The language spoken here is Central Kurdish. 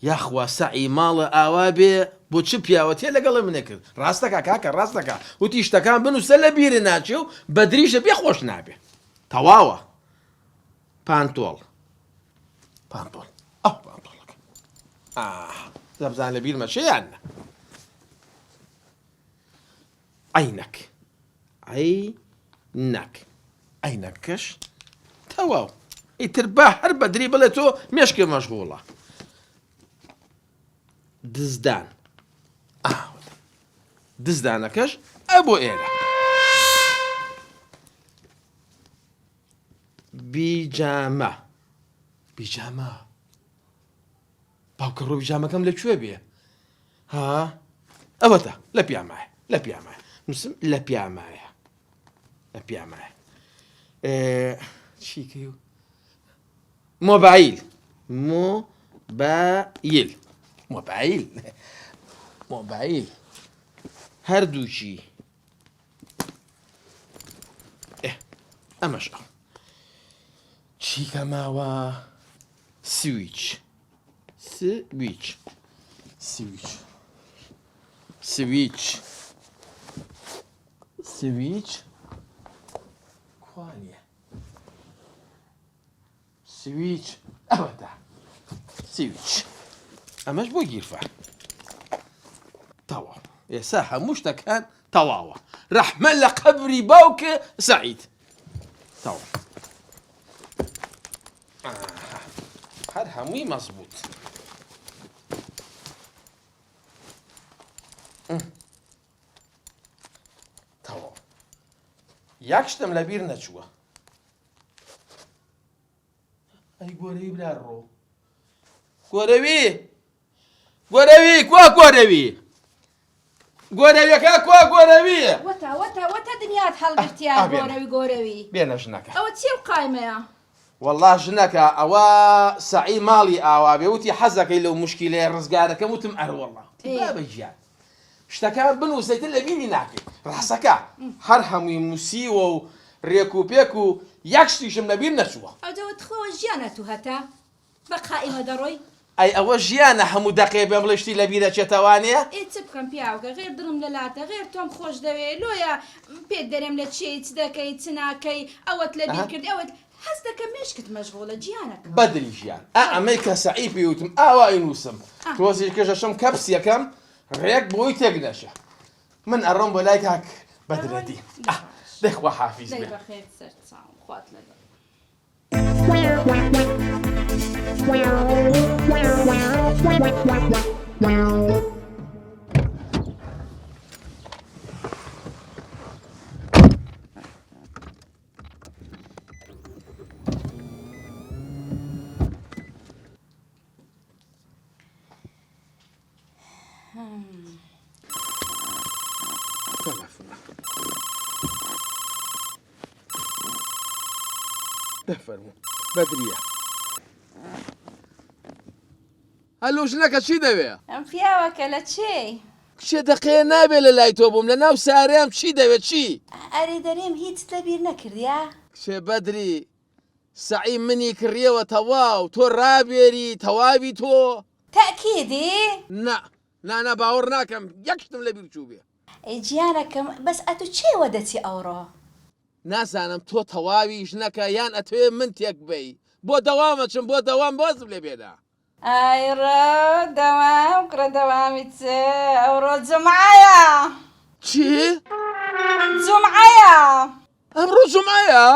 یاخوا سەعی ماڵە ئاوا بێ بۆ چ پیاوەتێ لەگەڵی منێ کرد ڕاستەکە کاکە ڕاستەکە وتی شتەکان بنووسە لە بیرە ناچێ و بەدریشە پێ خۆش نابێ تەواوە پانتۆڵ ئەو پانتۆڵەکە دەبزان لە بیرمە چێیان عینەکەش تەواو ئیتر بە هەر بەدری بڵێ تۆ مێشکێ مەشغوڵە دزدانەکەش ئەبۆ ئێرە بیجامە باوکە ڕۆ بیجامەکەم لەکوێ بێ ئەوەتە لە پیامایە نووسم لە پیامایە چیکە و مۆبایل هەردووچی ئەمەش ئەو چیکە ماوە سویچ کوانیە سویچ ئەوەتە ئەمەش بۆ گیرفە تەواو ئێستا هەموو شتەکان تەواوە ڕەحمە لە قەبری باوکە سەعید تەواو هەر هەمووی مەزبوط تەواو یەک شتم لەبیر نەچووە ئەی گۆرەوی برا ڕۆ گۆرەوی کوا گۆرەویەکە کوا گۆرەویە وەتە دنیات هەڵگرتیا گۆرەوی بێنە ژنەکە ئەوە چی قایمەیە والله ژنەکە ئەوە سەعی ماڵی ئاوا بێ وتی حەزەکەی لەو مشکیلەیە ڕزگارەکەم وتم ئەروەڵڵا بابە گیان شتەکان بنووسیتر لە بیری ناکەی ڕاستەکە هەر هەمووی موسیوە و ڕێک و پێک و یەک شتیشم لەبیر نەچووە ئەوجەوە خۆوە ژیانە تو هەتا بە قائمە دەڕۆی ئەی ئەوە ژیانە هەموو دەقێ بێم بڵشتی لە بیرە چێتەوانەیە چ بکەم پیاوەکە غێر دڵم لەلاتە غێر تۆم خۆش دەوێ لۆیە پێت دەرێم لە چی چ دەکەی چ ناکەی ئەوەت لە بیر کرد ئەوەت حەز دەکەم مێشکت مەشغوڵە گیانەکە بەدری ژیان ئەمەی کە سەعی پێوتم ئاوای نووسم تۆزی کەژەشم کەپسیەکەم ڕێک بۆی تێک نەشە من ئەڕۆم بۆ لای کاک بەدرەدی دەخوا حافیز بێ بەخێر سەر چاوم خوات لەگەڵ دەفەرموو بەدریە هەلو ژنەکە چی دەوێ؟ ئەم پیاوەکە لە چێ؟ کچێ دەقەیە نابێت لە لای تۆ بووم لە ناو سارەیەم چی دەوێت چی؟ ئەرێ دەرێم هیچ لەبیر نەکردیا؟ کچێ بەدری سەعی منی کڕیەوە تەواو تۆ ڕابێری تەواوی تۆ تەکیدی؟ نا باوەڕ ناکەم یەک شتم لەبیر چوو بێ ئەی گیانەکەم بەس ئەتو چێوە دەچی ئەوڕۆ؟ نازانم تۆ تەواوی ژنەکە یان ئەتوێ من تێک بی بۆ دەوامەچم بۆ دەوام بازم لێ بێدا ئایڕە دەوام کڕە دەوامی چێ ئەوڕۆ جومعەیە چی؟ جومعەیە ئەمڕۆ جومعەیە؟